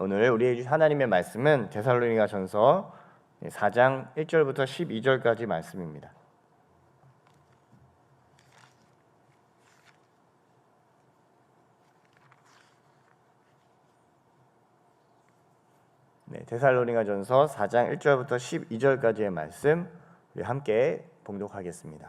오늘 우리에게 주신 하나님의 말씀은 데살로니가전서 4장 1절부터 12절까지 말씀입니다. 데살로니가전서 4장 1절부터 12절까지의 말씀 우리 함께 봉독하겠습니다.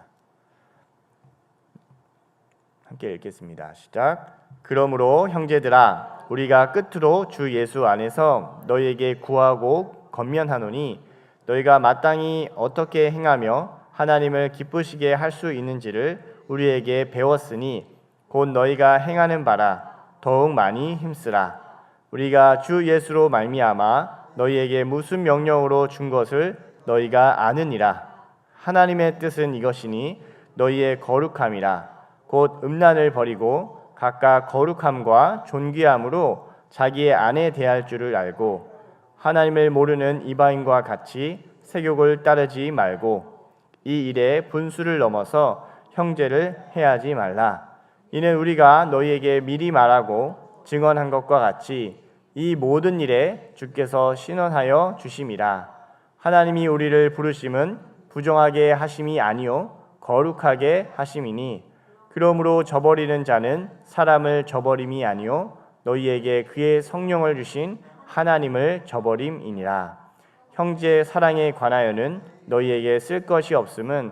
함께 읽겠습니다. 시작. 그러므로 형제들아, 우리가 끝으로 주 예수 안에서 너희에게 구하고 권면하노니 너희가 마땅히 어떻게 행하며 하나님을 기쁘시게 할 수 있는지를 우리에게 배웠으니 곧 너희가 행하는 바라 더욱 많이 힘쓰라. 우리가 주 예수로 말미암아 너희에게 무슨 명령으로 준 것을 너희가 아느니라. 하나님의 뜻은 이것이니 너희의 거룩함이라. 곧 음란을 버리고 각각 거룩함과 존귀함으로 자기의 아내 대할 줄을 알고 하나님을 모르는 이방인과 같이 세욕을 따르지 말고 이 일에 분수를 넘어서 형제를 해하지 말라. 이는 우리가 너희에게 미리 말하고 증언한 것과 같이 이 모든 일에 주께서 신원하여 주심이라. 하나님이 우리를 부르심은 부정하게 하심이 아니요 거룩하게 하심이니 그러므로 저버리는 자는 사람을 저버림이 아니요 너희에게 그의 성령을 주신 하나님을 저버림이니라. 형제 사랑에 관하여는 너희에게 쓸 것이 없음은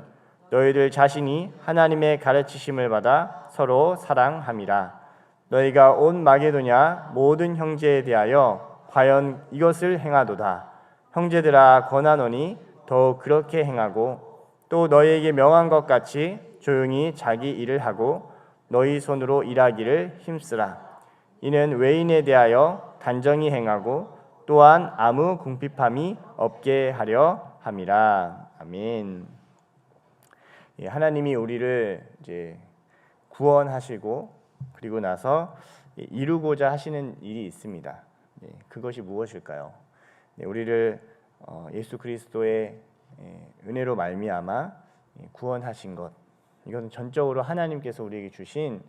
너희들 자신이 하나님의 가르치심을 받아 서로 사랑함이라. 너희가 온 마게도냐 모든 형제에 대하여 과연 이것을 행하도다. 형제들아 권하노니 더욱 그렇게 행하고 또 너희에게 명한 것 같이 조용히 자기 일을 하고 너희 손으로 일하기를 힘쓰라. 이는 외인에 대하여 단정히 행하고 또한 아무 궁핍함이 없게 하려 함이라. 아멘. 하나님이 우리를 이제 구원하시고 그리고 나서 이루고자 하시는 일이 있습니다. 그것이 무엇일까요? 우리를 예수 그리스도의 은혜로 말미암아 구원하신 것, 이것은 전적으로 하나님께서 우리에게 주신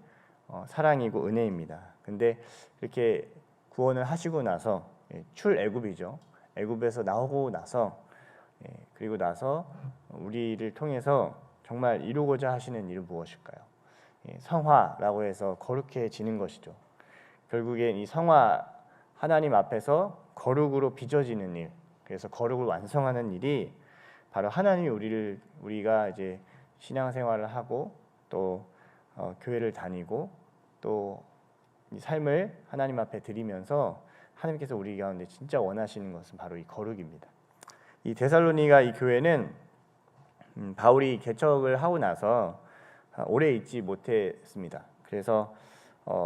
사랑이고 은혜입니다. 근데 이렇게 구원을 하시고 나서 출애굽이죠. 애굽에서 나오고 나서 그리고 나서 우리를 통해서 정말 이루고자 하시는 일은 무엇일까요? 성화라고 해서 거룩해지는 것이죠. 결국엔 이 성화, 하나님 앞에서 거룩으로 빚어지는 일, 그래서 거룩을 완성하는 일이 바로 하나님이 우리가 이제 신앙생활을 하고 또 교회를 다니고 또 이 삶을 하나님 앞에 드리면서 하나님께서 우리 가운데 진짜 원하시는 것은 바로 이 거룩입니다. 이 데살로니가 이 교회는 바울이 개척을 하고 나서 오래 있지 못했습니다. 그래서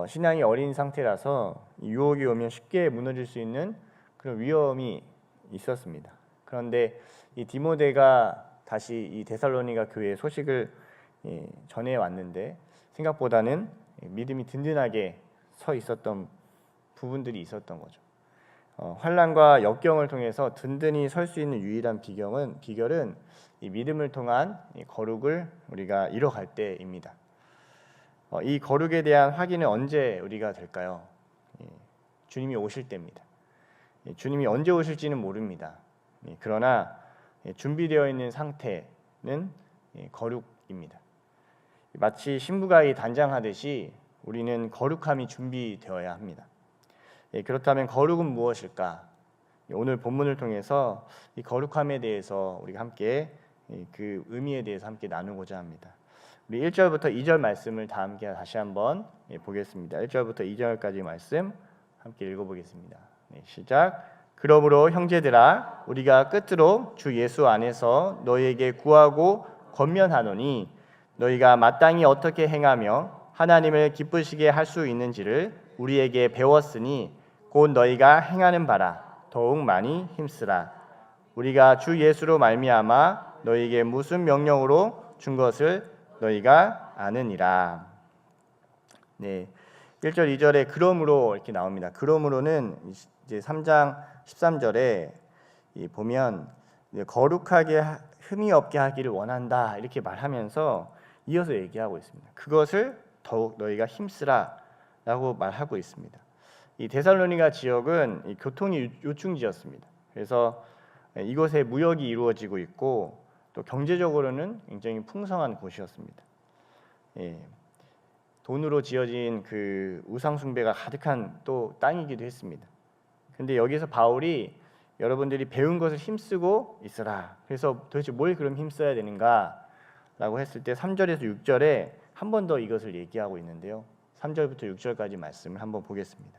신앙이 어린 상태라서 유혹이 오면 쉽게 무너질 수 있는 그런 위험이 있었습니다. 그런데 이 디모데가 다시 이 데살로니가 교회의 소식을 전해 왔는데 생각보다는 믿음이 든든하게 서 있었던 부분들이 있었던 거죠. 환난과 역경을 통해서 든든히 설 수 있는 유일한 비결은 이 믿음을 통한 이 거룩을 우리가 이뤄갈 때입니다. 이 거룩에 대한 확인은 언제 우리가 될까요? 주님이 오실 때입니다. 주님이 언제 오실지는 모릅니다. 그러나 준비되어 있는 상태는 거룩입니다. 마치 신부가 단장하듯이 우리는 거룩함이 준비되어야 합니다. 그렇다면 거룩은 무엇일까? 오늘 본문을 통해서 이 거룩함에 대해서 우리가 함께 그 의미에 대해서 함께 나누고자 합니다. 우리 1절부터 2절 말씀을 다 함께 다시 한번 보겠습니다. 1절부터 2절까지 말씀 함께 읽어보겠습니다. 시작. 그러므로 형제들아, 우리가 끝으로 주 예수 안에서 너희에게 구하고 권면하노니 너희가 마땅히 어떻게 행하며 하나님을 기쁘시게 할 수 있는지를 우리에게 배웠으니 곧 너희가 행하는 바라 더욱 많이 힘쓰라. 우리가 주 예수로 말미암아 너희에게 무슨 명령으로 준 것을 너희가 아느니라. 1절 2절에 그러므로 이렇게 나옵니다. 그러므로는 이제 3장 13절에 보면 거룩하게 흠이 없게 하기를 원한다 이렇게 말하면서 이어서 얘기하고 있습니다. 그것을 더욱 너희가 힘쓰라 라고 말하고 있습니다. 이 데살로니가 지역은 이 교통이 요충지였습니다. 그래서 이곳에 무역이 이루어지고 있고 또 경제적으로는 굉장히 풍성한 곳이었습니다. 예, 돈으로 지어진 그 우상 숭배가 가득한 또 땅이기도 했습니다. 근데 여기서 바울이 여러분들이 배운 것을 힘쓰고 있으라. 그래서 도대체 뭘 그럼 힘써야 되는가라고 했을 때 3절에서 6절에 한 번 더 이것을 얘기하고 있는데요. 3절부터 6절까지 말씀을 한번 보겠습니다.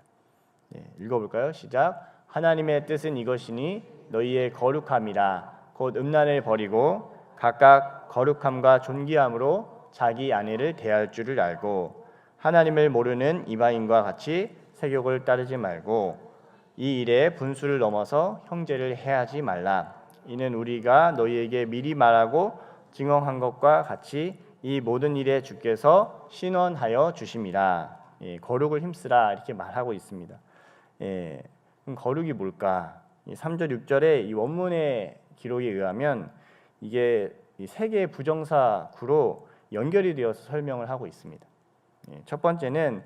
예, 읽어볼까요? 시작. 하나님의 뜻은 이것이니 너희의 거룩함이라. 곧 음란을 버리고 각각 거룩함과 존귀함으로 자기 아내를 대할 줄을 알고 하나님을 모르는 이방인과 같이 세욕을 따르지 말고 이 일에 분수를 넘어서 형제를 해하지 말라. 이는 우리가 너희에게 미리 말하고 증언한 것과 같이 이 모든 일에 주께서 신원하여 주심이라. 예, 거룩을 힘쓰라 이렇게 말하고 있습니다. 예, 그럼 거룩이 뭘까? 3절 6절의 이 원문의 기록에 의하면 이게 세 개의 부정사 구로 연결이 되어서 설명을 하고 있습니다. 예, 첫 번째는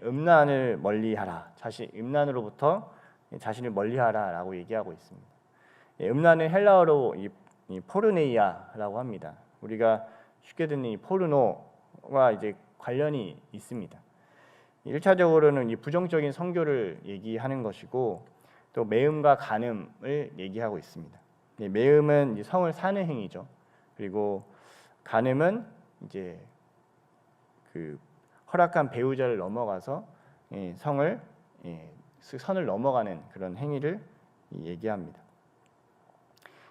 음란을 멀리하라. 음란으로부터 자신을 멀리하라라고 얘기하고 있습니다. 예, 음란은 헬라어로 이 포르네이아라고 합니다. 우리가 쉽게 듣는 이 포르노와 이제 관련이 있습니다. 1차적으로는 이 부정적인 성교를 얘기하는 것이고 또 매음과 간음을 얘기하고 있습니다. 예, 매음은 성을 사는 행위죠. 그리고 간음은 이제 그 허락한 배우자를 넘어가서 선을 넘어가는 그런 행위를 얘기합니다.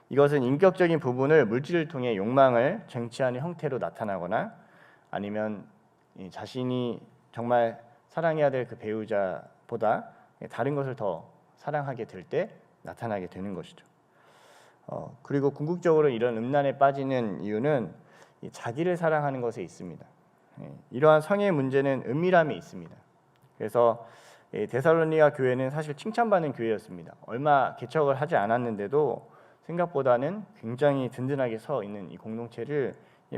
이것은 인격적인 부분을 물질을 통해 욕망을 쟁취하는 형태로 나타나거나 아니면 자신이 정말 사랑해야 될 그 배우자보다 다른 것을 더 사랑하게 될 때 나타나게 되는 것이죠. 그리고 궁극적으로 이런 음란에 빠지는 이유는 자기를 사랑하는 것에 있습니다. 이러한 성의 문제는 은밀함에 있습니다. 그래서 데살로니가 교회는 사실 칭찬받는 교회였습니다. 얼마 개척을 하지 않았는데도 생각보다는 굉장히 든든하게 서 있는 이 공동체를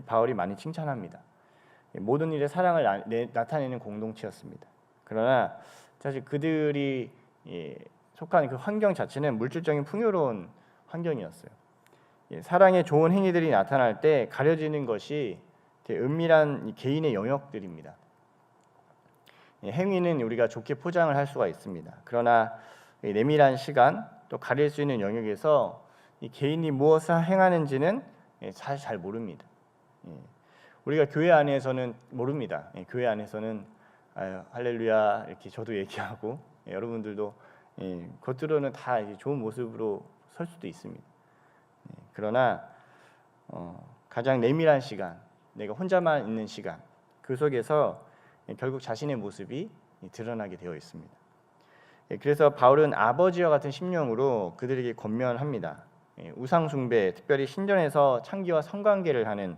바울이 많이 칭찬합니다. 모든 일에 사랑을 나타내는 공동체였습니다. 그러나 사실 그들이 속한 그 환경 자체는 물질적인 풍요로운 환경이었어요. 사랑의 좋은 행위들이 나타날 때 가려지는 것이 은밀한 개인의 영역들입니다. 행위는 우리가 좋게 포장을 할 수가 있습니다. 그러나 내밀한 시간 또 가릴 수 있는 영역에서 이 개인이 무엇을 행하는지는 사실 잘 모릅니다. 우리가 교회 안에서는 모릅니다. 교회 안에서는 할렐루야 이렇게 저도 얘기하고 여러분들도 겉으로는 다 좋은 모습으로 설 수도 있습니다. 그러나 가장 내밀한 시간, 내가 혼자만 있는 시간, 그 속에서 결국 자신의 모습이 드러나게 되어 있습니다. 그래서 바울은 아버지와 같은 심령으로 그들에게 권면합니다. 우상 숭배, 특별히 신전에서 창기와 성관계를 하는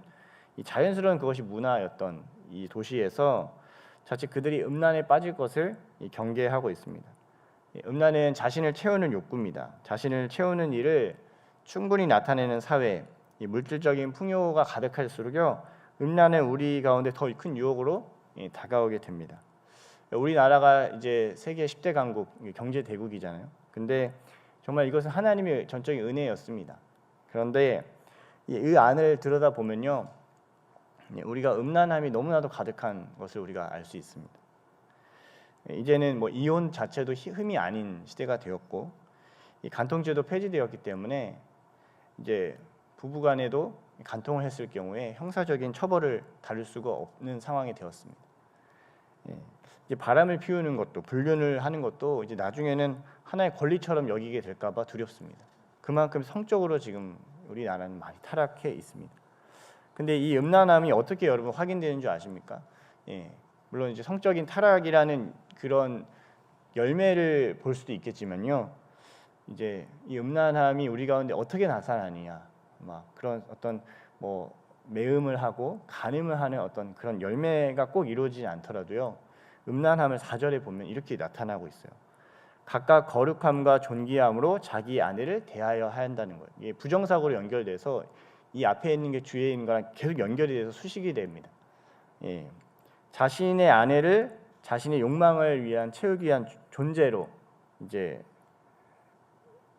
이 자연스러운 그것이 문화였던 이 도시에서 자칫 그들이 음란에 빠질 것을 경계하고 있습니다. 음란은 자신을 채우는 욕구입니다. 자신을 채우는 일을 충분히 나타내는 사회, 이 물질적인 풍요가 가득할수록요, 음란은 우리 가운데 더 큰 유혹으로 다가오게 됩니다. 우리나라가 이제 세계 10대 강국, 경제 대국이잖아요. 근데 정말 이것은 하나님의 전적인 은혜였습니다. 그런데 이 안을 들여다 보면요, 우리가 음란함이 너무나도 가득한 것을 우리가 알 수 있습니다. 이제는 뭐 이혼 자체도 흠이 아닌 시대가 되었고, 이 간통죄도 폐지되었기 때문에 이제 부부간에도 간통을 했을 경우에 형사적인 처벌을 다룰 수가 없는 상황이 되었습니다. 이제 바람을 피우는 것도, 불륜을 하는 것도 이제 나중에는 하나의 권리처럼 여기게 될까봐 두렵습니다. 그만큼 성적으로 지금 우리나라는 많이 타락해 있습니다. 근데 이 음란함이 어떻게 여러분 확인되는 줄 아십니까? 물론 이제 성적인 타락이라는 그런 열매를 볼 수도 있겠지만요, 이제 이 음란함이 우리 가운데 어떻게 나타나느냐, 막 그런 어떤 뭐 매음을 하고 간음을 하는 어떤 그런 열매가 꼭 이루어지지 않더라도요, 음란함을 4절에 보면 이렇게 나타나고 있어요. 각각 거룩함과 존귀함으로 자기 아내를 대하여 한다는 거예요. 이게 부정사고로 연결돼서 이 앞에 있는 게 뒤에 있는 거랑 계속 연결이 돼서 수식이 됩니다. 자신의 아내를 자신의 욕망을 위한 채우기 위한 존재로 이제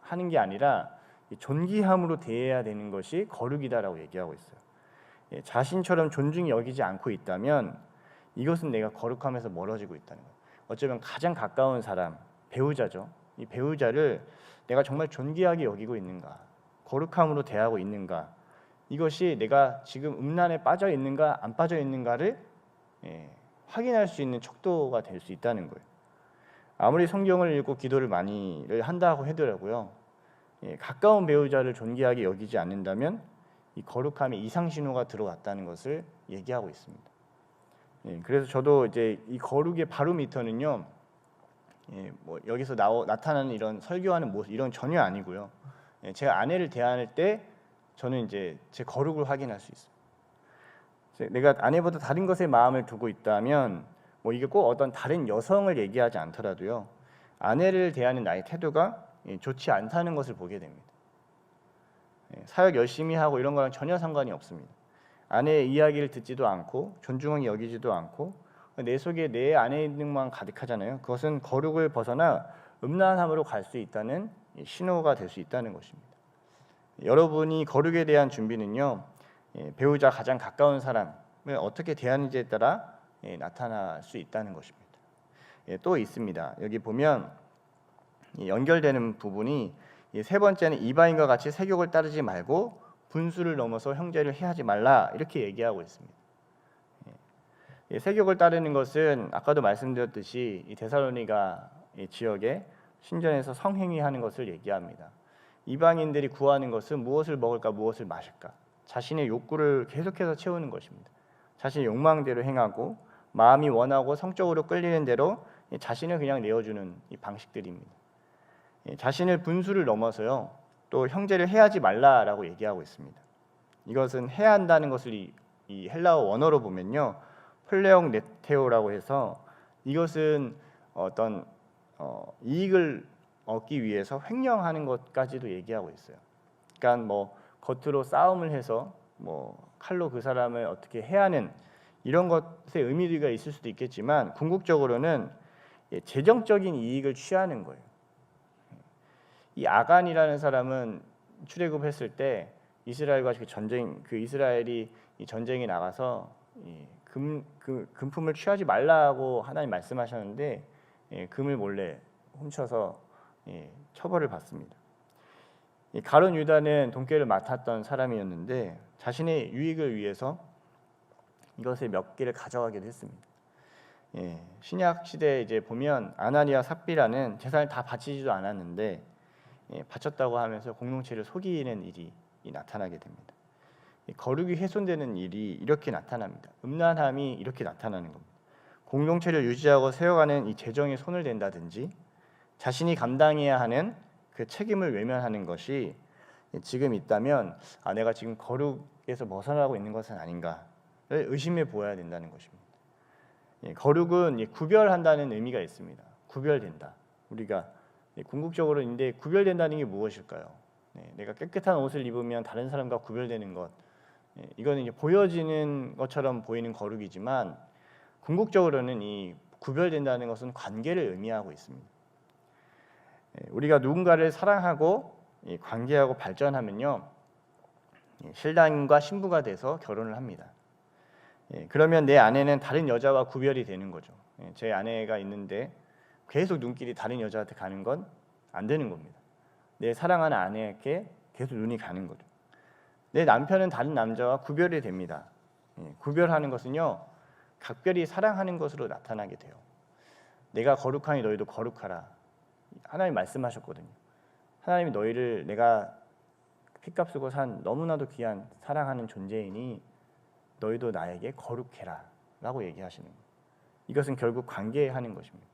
하는 게 아니라 존귀함으로 대해야 되는 것이 거룩이다라고 얘기하고 있어요. 자신처럼 존중이 여기지 않고 있다면 이것은 내가 거룩함에서 멀어지고 있다는 거예요. 어쩌면 가장 가까운 사람, 배우자죠. 이 배우자를 내가 정말 존귀하게 여기고 있는가, 거룩함으로 대하고 있는가, 이것이 내가 지금 음란에 빠져 있는가 안 빠져 있는가를 확인할 수 있는 척도가 될 수 있다는 거예요. 아무리 성경을 읽고 기도를 많이 한다고 하더라고요. 가까운 배우자를 존귀하게 여기지 않는다면 이 거룩함의 이상 신호가 들어왔다는 것을 얘기하고 있습니다. 그래서 저도 이제 이 거룩의 바로미터는요, 뭐 여기서 나타나는 이런 설교하는 모습 이런 전혀 아니고요. 제가 아내를 대할 때 저는 이제 제 거룩을 확인할 수 있어요. 내가 아내보다 다른 것에 마음을 두고 있다면 뭐 이게 꼭 어떤 다른 여성을 얘기하지 않더라도요, 아내를 대하는 나의 태도가 좋지 않다는 것을 보게 됩니다. 사역 열심히 하고 이런 거랑 전혀 상관이 없습니다. 아내의 이야기를 듣지도 않고 존중하게 여기지도 않고 내 속에 내 아내의 능만 가득하잖아요. 그것은 거룩을 벗어나 음란함으로 갈 수 있다는 신호가 될 수 있다는 것입니다. 여러분이 거룩에 대한 준비는요, 배우자 가장 가까운 사람을 어떻게 대하는지에 따라 나타날 수 있다는 것입니다. 또 있습니다. 여기 보면 연결되는 부분이 세 번째는 이방인과 같이 세욕을 따르지 말고 분수를 넘어서 형제를 해하지 말라 이렇게 얘기하고 있습니다. 세욕을 따르는 것은 아까도 말씀드렸듯이 이 데살로니가 지역에 신전에서 성행위하는 것을 얘기합니다. 이방인들이 구하는 것은 무엇을 먹을까 무엇을 마실까, 자신의 욕구를 계속해서 채우는 것입니다. 자신의 욕망대로 행하고 마음이 원하고 성적으로 끌리는 대로 자신을 그냥 내어주는 이 방식들입니다. 자신을 분수를 넘어서요, 또 형제를 해하지 말라라고 얘기하고 있습니다. 이것은 해야 한다는 것을 이 헬라어 원어로 보면요, 플레옹 네테오라고 해서 이것은 어떤 이익을 얻기 위해서 횡령하는 것까지도 얘기하고 있어요. 그러니까 뭐 겉으로 싸움을 해서 뭐 칼로 그 사람을 어떻게 해하는 이런 것의 의미가 있을 수도 있겠지만 궁극적으로는 재정적인 이익을 취하는 거예요. 이 아간이라는 사람은 출애굽했을 때 이스라엘과 그 이스라엘이 이 전쟁에 나가서 금품을 취하지 말라고 하나님 말씀하셨는데 금을 몰래 훔쳐서 처벌을 받습니다. 가룟 유다는 돈꾀를 맡았던 사람이었는데 자신의 유익을 위해서 이것을 몇 개를 가져가기도 했습니다. 신약 시대에 이제 보면 아나니아 삽비라는 재산을 다 바치지도 않았는데 바쳤다고 하면서 공동체를 속이는 일이 나타나게 됩니다. 거룩이 훼손되는 일이 이렇게 나타납니다. 음란함이 이렇게 나타나는 겁니다. 공동체를 유지하고 세워가는 이 재정에 손을 댄다든지 자신이 감당해야 하는 그 책임을 외면하는 것이 지금 있다면 내가 지금 거룩에서 벗어나고 있는 것은 아닌가를 의심해 보아야 된다는 것입니다. 거룩은 구별한다는 의미가 있습니다. 구별된다. 우리가 궁극적으로 인데 구별된다는 게 무엇일까요? 내가 깨끗한 옷을 입으면 다른 사람과 구별되는 것, 이거는 이제 보여지는 것처럼 보이는 거룩이지만 궁극적으로는 이 구별된다는 것은 관계를 의미하고 있습니다. 우리가 누군가를 사랑하고 관계하고 발전하면요, 신랑과 신부가 돼서 결혼을 합니다. 그러면 내 아내는 다른 여자와 구별이 되는 거죠. 제 아내가 있는데 계속 눈길이 다른 여자한테 가는 건 안 되는 겁니다. 내 사랑하는 아내에게 계속 눈이 가는 거죠. 내 남편은 다른 남자와 구별이 됩니다. 구별하는 것은요, 각별히 사랑하는 것으로 나타나게 돼요. 내가 거룩하니 너희도 거룩하라. 하나님 말씀하셨거든요. 하나님이 너희를 내가 피값 쓰고 산 너무나도 귀한 사랑하는 존재이니 너희도 나에게 거룩해라 라고 얘기하시는 거예요. 이것은 결국 관계하는 것입니다.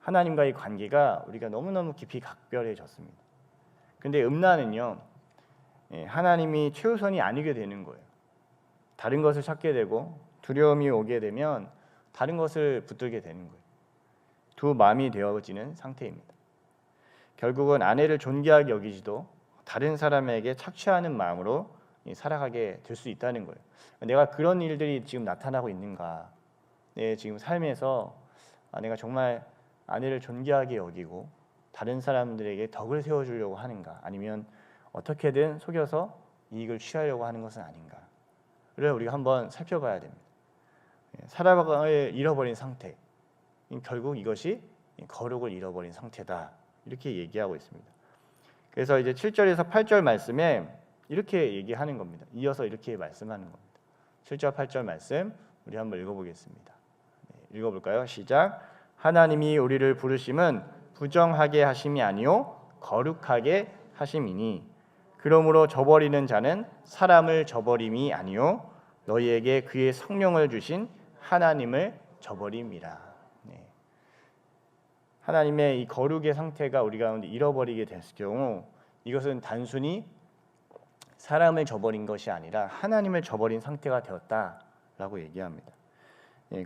하나님과의 관계가 우리가 너무너무 깊이 각별해졌습니다. 근데 음란은요, 하나님이 최우선이 아니게 되는 거예요. 다른 것을 찾게 되고 두려움이 오게 되면 다른 것을 붙들게 되는 거예요. 두 마음이 되어지는 상태입니다. 결국은 아내를 존귀하게 여기지도 다른 사람에게 착취하는 마음으로 살아가게 될 수 있다는 거예요. 내가 그런 일들이 지금 나타나고 있는가? 내 지금 삶에서 내가 정말 아내를 존귀하게 여기고 다른 사람들에게 덕을 세워주려고 하는가, 아니면 어떻게든 속여서 이익을 취하려고 하는 것은 아닌가를 우리가 한번 살펴봐야 됩니다. 사랑을 잃어버린 상태, 결국 이것이 거룩을 잃어버린 상태다, 이렇게 얘기하고 있습니다. 그래서 이제 7절에서 8절 말씀에 이렇게 얘기하는 겁니다. 이어서 이렇게 말씀하는 겁니다. 7절 8절 말씀 우리 한번 읽어보겠습니다. 읽어볼까요? 시작. 하나님이 우리를 부르심은 부정하게 하심이 아니요 거룩하게 하심이니 그러므로 저버리는 자는 사람을 저버림이 아니요 너희에게 그의 성령을 주신 하나님을 저버림이라. 하나님의 이 거룩의 상태가 우리 가운데 잃어버리게 됐을 경우 이것은 단순히 사람을 저버린 것이 아니라 하나님을 저버린 상태가 되었다라고 얘기합니다.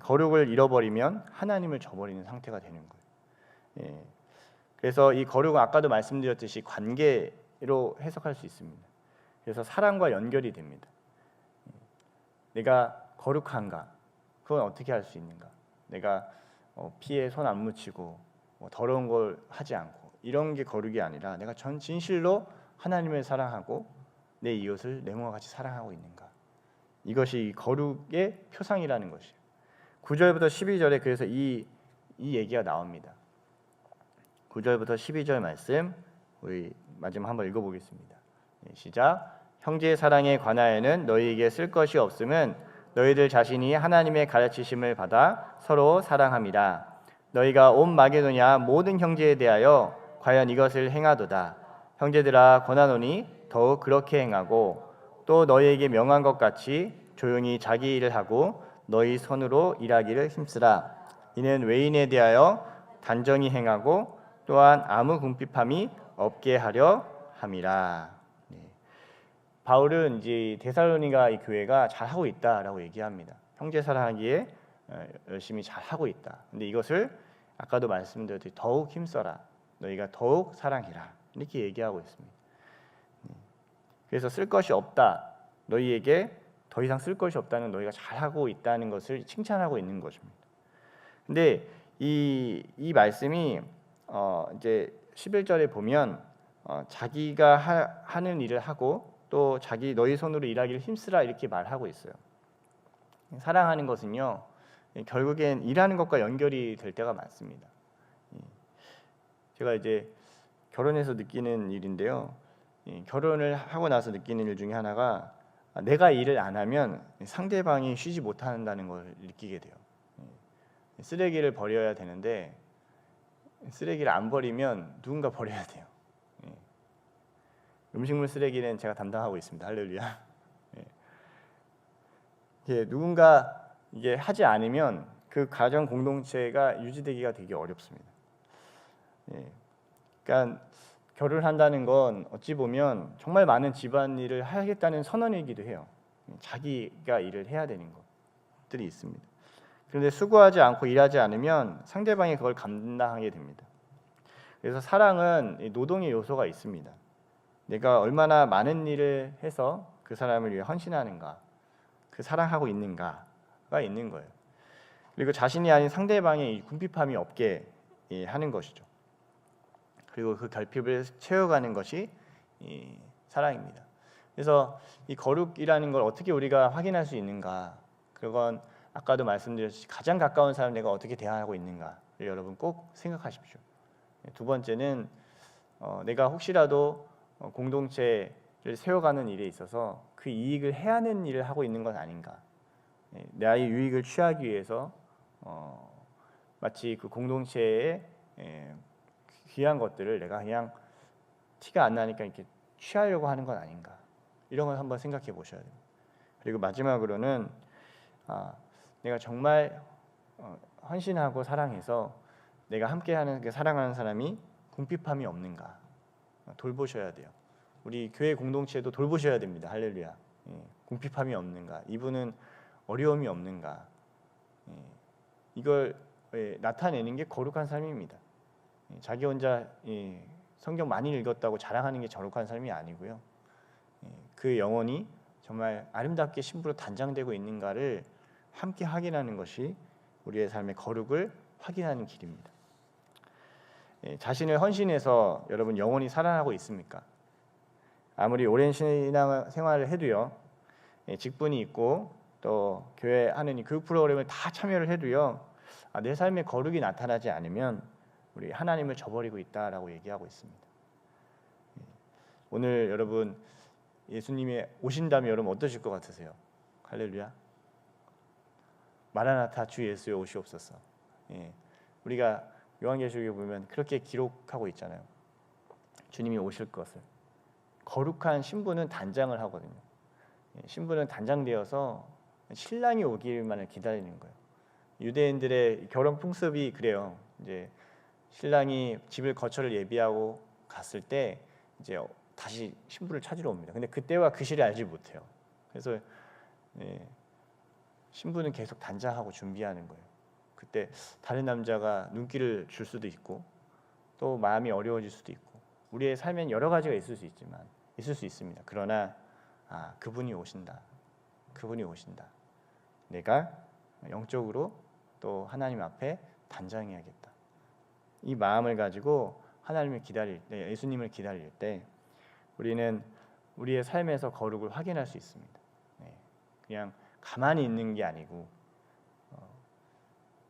거룩을 잃어버리면 하나님을 저버리는 상태가 되는 거예요. 그래서 이 거룩은 아까도 말씀드렸듯이 관계로 해석할 수 있습니다. 그래서 사랑과 연결이 됩니다. 내가 거룩한가? 그건 어떻게 할 수 있는가? 내가 피에 손 안 묻히고 더러운 걸 하지 않고 이런 게 거룩이 아니라 내가 전 진실로 하나님을 사랑하고 내 이웃을 내 몸과 같이 사랑하고 있는가? 이것이 거룩의 표상이라는 것이에요. 9절부터 12절에 그래서 이 얘기가 나옵니다. 9절부터 12절 말씀 우리 마지막 한번 읽어보겠습니다. 시작. 형제의 사랑에 관하여는 너희에게 쓸 것이 없음은 너희들 자신이 하나님의 가르치심을 받아 서로 사랑함이라. 너희가 온 마게도냐 모든 형제에 대하여 과연 이것을 행하도다. 형제들아 권하노니 더욱 그렇게 행하고 또 너희에게 명한 것 같이 조용히 자기 일을 하고 너희 손으로 일하기를 힘쓰라. 이는 외인에 대하여 단정히 행하고 또한 아무 궁핍함이 없게 하려 함이라. 바울은 이제 데살로니가 이 교회가 잘하고 있다라고 얘기합니다. 형제 사랑하기에 열심히 잘하고 있다. 근데 이것을 아까도 말씀드렸듯이 더욱 힘써라. 너희가 더욱 사랑해라. 이렇게 얘기하고 있습니다. 그래서 쓸 것이 없다. 너희에게 더 이상 쓸 것이 없다는, 너희가 잘하고 있다는 것을 칭찬하고 있는 것입니다. 근데 이 말씀이 이제 11절에 보면 자기가 하는 일을 하고 또 자기 너희 손으로 일하기를 힘쓰라 이렇게 말하고 있어요. 사랑하는 것은요 결국엔 일하는 것과 연결이 될 때가 많습니다. 제가 이제 결혼해서 느끼는 일인데요. 결혼을 하고 나서 느끼는 일 중에 하나가 내가 일을 안 하면 상대방이 쉬지 못한다는 걸 느끼게 돼요. 쓰레기를 버려야 되는데 쓰레기를 안 버리면 누군가 버려야 돼요. 음식물 쓰레기는 제가 담당하고 있습니다. 할렐루야. 누군가 이게 하지 않으면 그 가정 공동체가 유지되기가 되게 어렵습니다. 그러니까 결혼한다는 건 어찌 보면 정말 많은 집안일을 하겠다는 선언이기도 해요. 자기가 일을 해야 되는 것들이 있습니다. 그런데 수고하지 않고 일하지 않으면 상대방이 그걸 감당하게 됩니다. 그래서 사랑은 노동의 요소가 있습니다. 내가 얼마나 많은 일을 해서 그 사람을 위해 헌신하는가, 그 사랑하고 있는가가 있는 거예요. 그리고 자신이 아닌 상대방의 궁핍함이 없게 하는 것이죠. 그리고 그 결핍을 채워가는 것이 사랑입니다. 그래서 이 거룩이라는 걸 어떻게 우리가 확인할 수 있는가? 그건 아까도 말씀드렸듯이 가장 가까운 사람 내가 어떻게 대하고 있는가를 여러분 꼭 생각하십시오. 두 번째는 내가 혹시라도 공동체를 세워가는 일에 있어서 그 이익을 해야 하는 일을 하고 있는 건 아닌가? 나의 유익을 취하기 위해서 마치 그 공동체의 귀한 것들을 내가 그냥 티가 안 나니까 이렇게 취하려고 하는 건 아닌가? 이런 걸 한번 생각해 보셔야 됩니다. 그리고 마지막으로는 내가 정말 헌신하고 사랑해서 내가 함께하는 사랑하는 사람이 궁핍함이 없는가 돌보셔야 돼요. 우리 교회 공동체도 돌보셔야 됩니다. 할렐루야. 궁핍함이 없는가, 이분은 어려움이 없는가, 이걸 나타내는 게 거룩한 삶입니다. 자기 혼자 성경 많이 읽었다고 자랑하는 게 거룩한 삶이 아니고요. 그 영혼이 정말 아름답게 신부로 단장되고 있는가를 함께 확인하는 것이 우리의 삶의 거룩을 확인하는 길입니다. 자신을 헌신해서 여러분 영원히 살아나고 있습니까? 아무리 오랜 신앙 생활을 해도요, 직분이 있고 또 교회 하는 이 교육 프로그램을 다 참여를 해도요, 내 삶의 거룩이 나타나지 않으면 우리 하나님을 저버리고 있다라고 얘기하고 있습니다. 오늘 여러분 예수님이 오신다면 여러분 어떠실 것 같으세요? 할렐루야. 마라나타 주 예수여 오시옵소서. 우리가 요한계시록에 보면 그렇게 기록하고 있잖아요. 주님이 오실 것을. 거룩한 신부는 단장을 하거든요. 신부는 단장되어서 신랑이 오기만을 기다리는 거예요. 유대인들의 결혼 풍습이 그래요. 이제 신랑이 집을 거처를 예비하고 갔을 때 이제 다시 신부를 찾으러 옵니다. 근데 그때와 그 시를 알지 못해요. 그래서 신부는 계속 단장하고 준비하는 거예요. 그때 다른 남자가 눈길을 줄 수도 있고 또 마음이 어려워질 수도 있고 우리의 삶엔 여러 가지가 있을 수 있습니다. 그러나 그분이 오신다. 그분이 오신다. 내가 영적으로 또 하나님 앞에 단장해야겠다. 이 마음을 가지고 하나님을 기다릴 때, 예수님을 기다릴 때 우리는 우리의 삶에서 거룩을 확인할 수 있습니다. 그냥 가만히 있는 게 아니고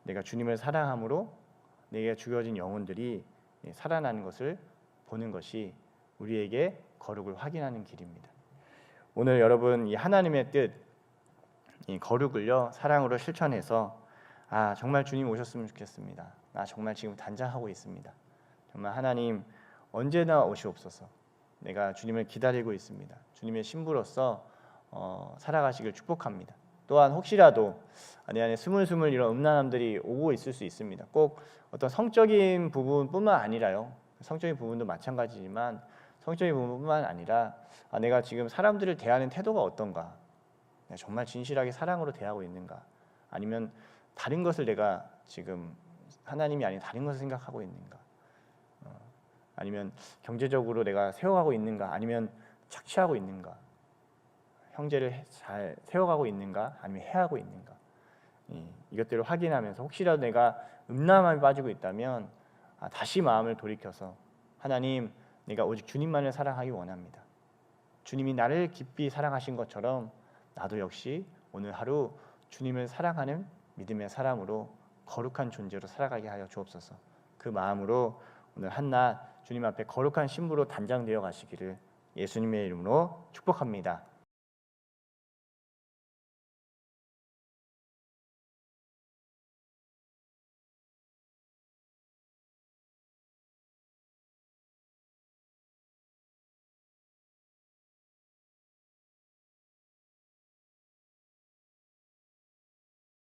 내가 주님을 사랑함으로 내게 주어진 영혼들이 살아나는 것을 보는 것이 우리에게 거룩을 확인하는 길입니다. 오늘 여러분 이 하나님의 뜻, 이 거룩을요 사랑으로 실천해서 정말 주님 오셨으면 좋겠습니다. 나 정말 지금 단장하고 있습니다. 정말 하나님 언제나 오시옵소서. 내가 주님을 기다리고 있습니다. 주님의 신부로서 살아가시길 축복합니다. 또한 혹시라도 내 안에 스물스물 이런 음란함들이 오고 있을 수 있습니다. 꼭 어떤 성적인 부분뿐만 아니라요. 성적인 부분도 마찬가지지만 성적인 부분뿐만 아니라 내가 지금 사람들을 대하는 태도가 어떤가? 내가 정말 진실하게 사랑으로 대하고 있는가? 아니면 다른 것을 내가 지금 하나님이 아닌 다른 것을 생각하고 있는가? 아니면 경제적으로 내가 세워가고 있는가? 아니면 착취하고 있는가? 형제를 잘 세워가고 있는가? 아니면 해하고 있는가? 이것들을 확인하면서 혹시라도 내가 음란함에 빠지고 있다면 다시 마음을 돌이켜서 하나님, 내가 오직 주님만을 사랑하기 원합니다. 주님이 나를 깊이 사랑하신 것처럼 나도 역시 오늘 하루 주님을 사랑하는 믿음의 사람으로 거룩한 존재로 살아가게 하여 주옵소서. 그 마음으로 오늘 한낮 주님 앞에 거룩한 신부로 단장되어 가시기를 예수님의 이름으로 축복합니다.